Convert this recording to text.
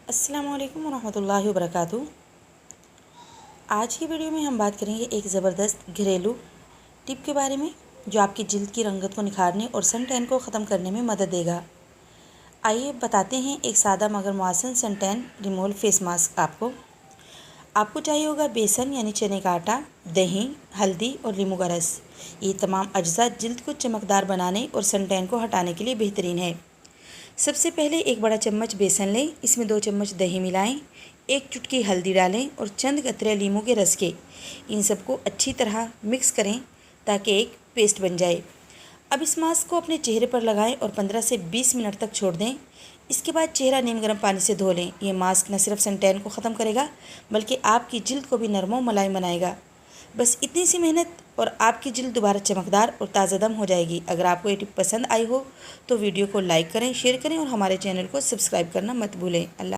अस्सलामु अलैकुम वरहमतुल्लाहि वबरकातुहू। आज की वीडियो में हम बात करेंगे एक ज़बरदस्त घरेलू टिप के बारे में जो आपकी जिल्द की रंगत को निखारने और सन टैन को ख़त्म करने में मदद देगा। आइए बताते हैं एक सादा मगर मुआसन sun tan removal face mask. आपको चाहिए होगा बेसन यानी चने का आटा, दही, हल्दी और नींबू का रस। ये तमाम अज्जा जिल्द को चमकदार बनाने और सन टैन को हटाने के लिए बेहतरीन है। सबसे पहले एक बड़ा चम्मच बेसन लें, इसमें 2 चम्मच दही मिलाएं, 1 चुटकी हल्दी डालें और चंद कतरे नींबू के रस के। इन सबको अच्छी तरह मिक्स करें ताकि एक पेस्ट बन जाए। अब इस मास्क को अपने चेहरे पर लगाएं और 15 से 20 मिनट तक छोड़ दें। इसके बाद चेहरा नीम गर्म पानी से धो लें। ये मास्क न सिर्फ सन टैन को ख़त्म करेगा बल्कि आपकी जिल्द को भी नरम व मुलायम बनाएगा। बस इतनी सी मेहनत और आपकी जिल्द दोबारा चमकदार और ताज़ा दम हो जाएगी। अगर आपको ये टिप पसंद आई हो तो वीडियो को लाइक करें, शेयर करें और हमारे चैनल को सब्सक्राइब करना मत भूलें। अल्लाह।